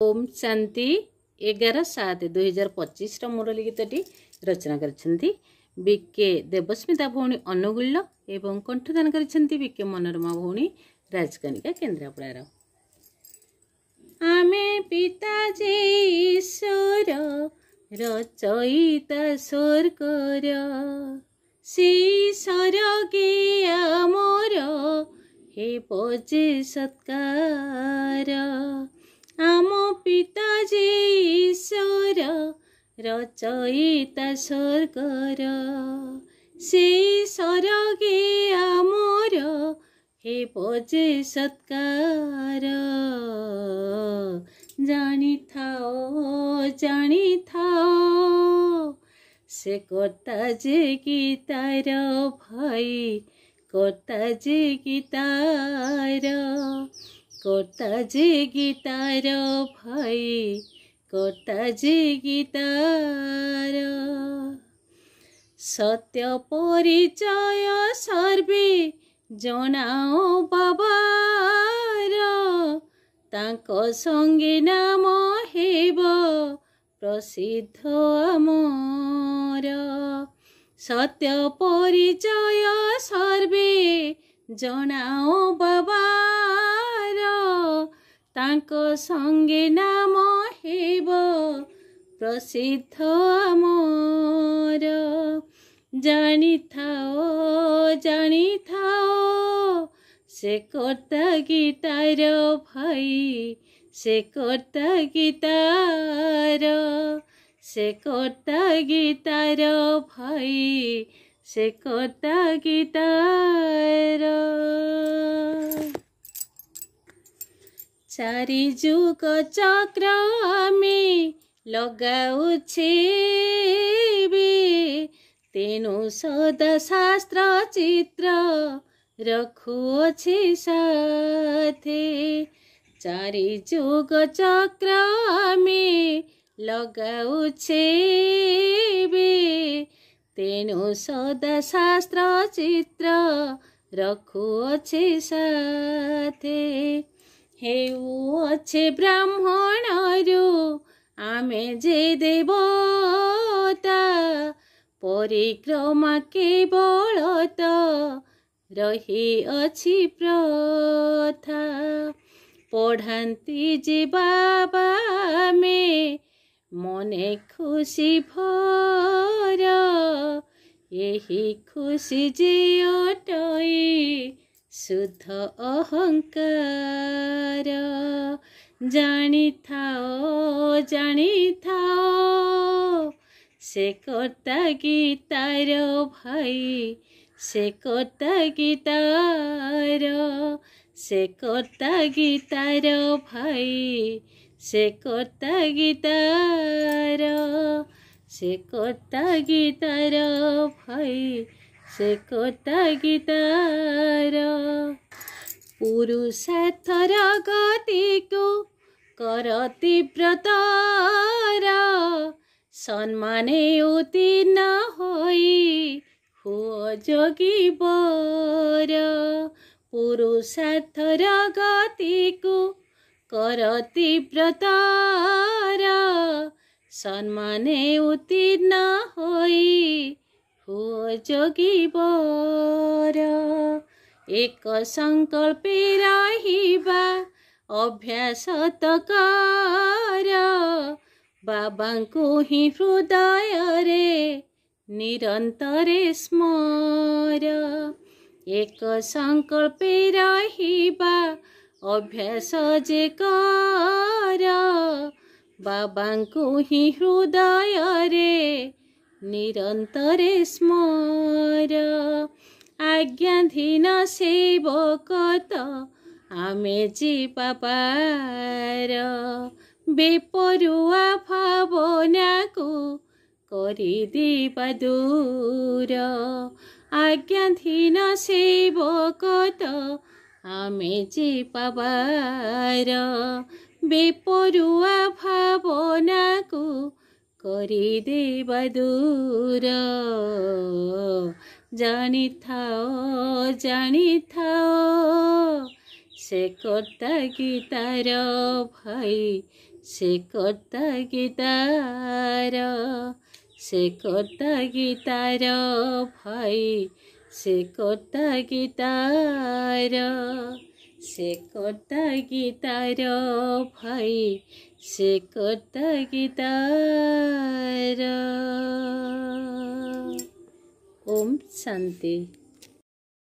ओम शांति 11/7/2025 मुरली गीतटी रचना कर बीके देवस्मिता भौणी अनुगुल्य एवं कंठदान कर बीके मनोरमा भौणी राजकनिका केन्द्रापड़ार। आमे पिताजी ईश्वर रचयिता स्वर्गर से सरगे आमर हे पजे सत्कार। आम पिताजी ईश्वर रचयिता स्वर्गर से सरगे आमर हे पजे सत्कार। जानी थाओ से कर्ता जे गीतार भाई कर्ता जे गीतार कर्ता जे गीतार भाई कर्ता जे गीतार। सत्य परिचय सर्वे जनाओ बाबार तांको संगे नाम हेब प्रसिद्ध आमर। सत्य परिचय सर्वे जनाओ बाबार तांको संगे नाम हेब प्रसिद्ध आमर। जानी थाओ से कर्ता गीतार भाई से कर्ता गीतार से कर्ता गीतार भाई से कर्ता गीतार। चारि जुग चक्र में लगाउछे तेनु सदा शास्त्र चित्र रखुअछे साथे। चारि जुग चक्र में लगाउछे तेनु सदा शास्त्र चित्र रखुअछे साथे। हेउअछे ब्राह्मणरू आमे जे देवता परिक्रमा केवल त रही अछि प्रथा। पढ़ाती जे बाबा में मने खुशी भर यही खुशी जे अटई शुद्ध अहंकार। जानी थाओ से कर्ता गीतार भाई से कर्ता गीतार से कर्ता गीतार भाई से कर्ता गीतार से कर्ता गीतार भाई से कर्ता गीतार। पुरुषार्थर गति को कर तीव्रतर सम्माने उत्तीर्ण होई हुओ जोगी बर। पुरुषार्थर गति को कर तीव्रतर सम्माने उत्तीर्ण होई हुओ जोगी बर। एक संकल्पे रहिबा अभ्यास कर बाबांको ही हृदय रे निरंतरे स्मर। एक संकल्पे रहिबा अभ्यास जे कर बाबांको ही हृदय रे निरंतरे स्मर। आज्ञाधीन सेवक त आमे जीवा पार बेपरुआ भावना को करी दिबा दूर। आज्ञाधीन सेवक त आमे जीवा पार बेपरुआ भावना को करी दिबा दूर। जानी थाओ से कर्ता गीतार भाई से कर्ता गीतार से कर्ता गीतार भाई से कर्ता गीतार से कर्ता गीतार भाई से कर्ता गीतार। ओम शांति।